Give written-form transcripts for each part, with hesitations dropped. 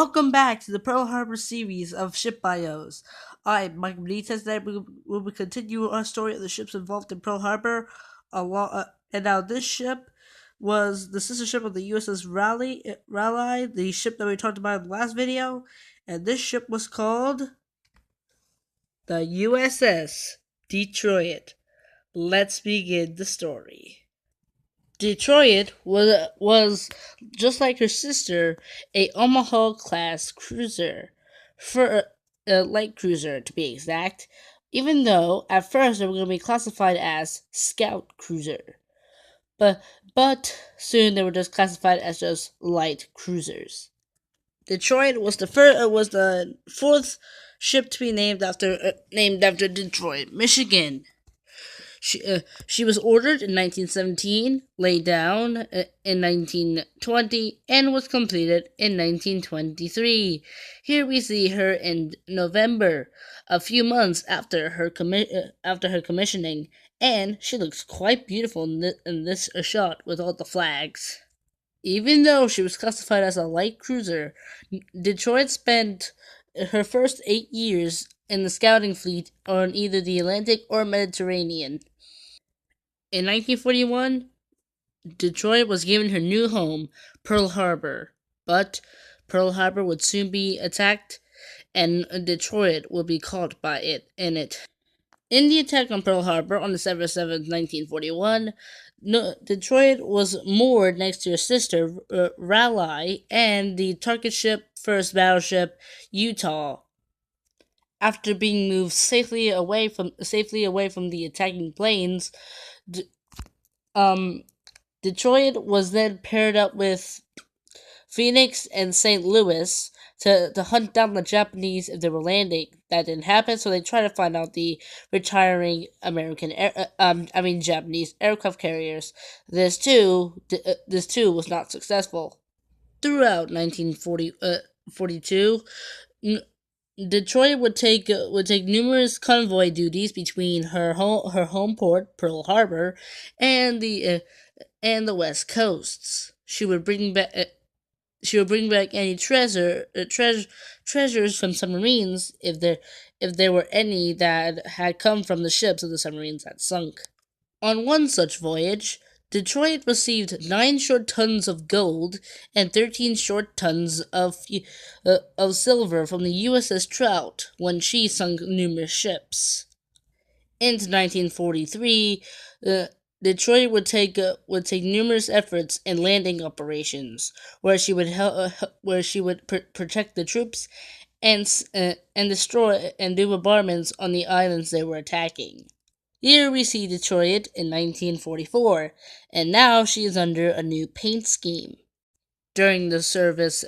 Welcome back to the Pearl Harbor series of ship bios. I'm Mike Benitez. Today we will continue our story of the ships involved in Pearl Harbor. And now this ship was the sister ship of the USS Raleigh, the ship that we talked about in the last video. And this ship was called the USS Detroit. Let's begin the story. Detroit was just like her sister, a Omaha class cruiser, for a light cruiser to be exact. Even though at first they were going to be classified as scout cruiser, but soon they were just classified as just light cruisers. Detroit was the fourth ship to be named after Detroit, Michigan. She was ordered in 1917, laid down in 1920, and was completed in 1923. Here we see her in November, a few months after her commissioning, and she looks quite beautiful in this shot with all the flags. Even though she was classified as a light cruiser, Detroit spent her first 8 years in the scouting fleet on either the Atlantic or Mediterranean. In 1941, Detroit was given her new home, Pearl Harbor, but Pearl Harbor would soon be attacked, and Detroit would be caught by it. In the attack on Pearl Harbor on December 7th, 1941, Detroit was moored next to her sister, Raleigh, and the target ship, first battleship, Utah. After being moved safely away from the attacking planes, Detroit was then paired up with Phoenix and St. Louis to hunt down the Japanese if they were landing. That didn't happen, so they tried to find out the retiring Japanese aircraft carriers. This too was not successful. Throughout 1942, Detroit would take numerous convoy duties between her home port, Pearl Harbor, and the West Coasts. She would bring back any treasures from submarines if there were any that had come from the ships of the submarines that sunk. On one such voyage, Detroit received 9 short tons of gold and 13 short tons of silver from the USS Trout when she sunk numerous ships. Into 1943, Detroit would take numerous efforts in landing operations, where she would protect the troops and destroy and do bombardments on the islands they were attacking. Here we see Detroit in 1944, and now she is under a new paint scheme. During the service,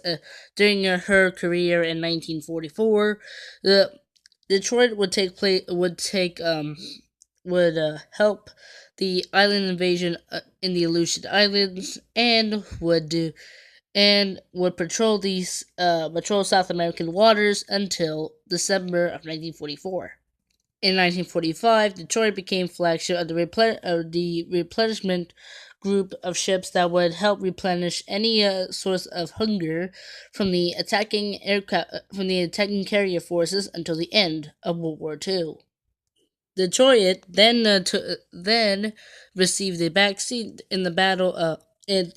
during her career in 1944, Detroit would help the island invasion in the Aleutian Islands, and would patrol South American waters until December of 1944. In 1945, Detroit became flagship of the replenishment group of ships that would help replenish any source of hunger from the attacking carrier forces until the end of World War II. Detroit then received a backseat in the battle in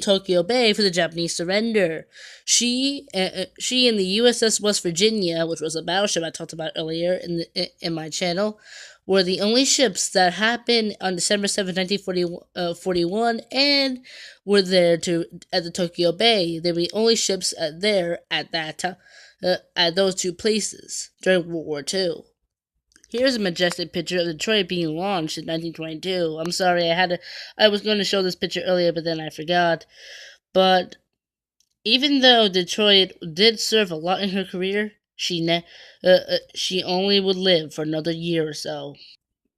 Tokyo Bay for the Japanese surrender. She and the USS West Virginia, which was a battleship I talked about earlier in my channel, were the only ships that happened on December 7, 1941, and were there at the Tokyo Bay. They were the only ships there at those two places during World War II. Here's a majestic picture of Detroit being launched in 1922. I'm sorry, I was going to show this picture earlier, but then I forgot. But even though Detroit did serve a lot in her career, she only would live for another year or so.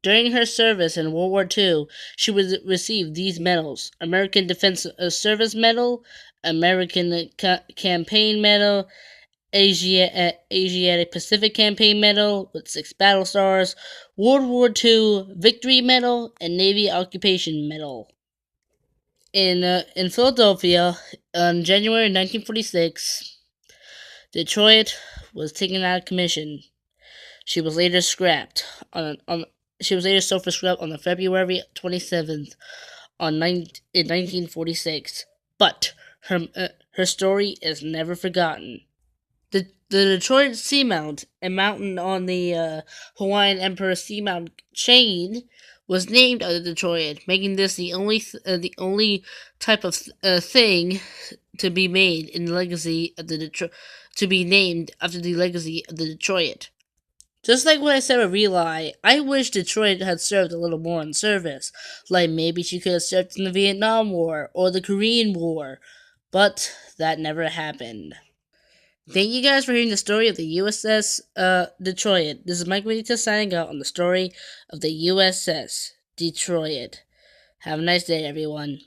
During her service in World War II, she would receive these medals: American Defense Service Medal, American Campaign Medal, Asiatic Pacific Campaign Medal with 6 battle stars, World War II Victory Medal, and Navy Occupation Medal. In Philadelphia, on January 1946, Detroit was taken out of commission. She was later scrapped on she was later sold for scrap on the February 27th in 1946. But her story is never forgotten. The Detroit Seamount, a mountain on the Hawaiian Emperor Seamount chain, was named after Detroit, making this the only type of thing to be made in the legacy of the Detroit to be named after the legacy of the Detroit. Just like what I said with Rely, I wish Detroit had served a little more in service. Like maybe she could have served in the Vietnam War or the Korean War, but that never happened. Thank you guys for hearing the story of the USS Detroit. This is Mike Benitez signing out on the story of the USS Detroit. Have a nice day, everyone.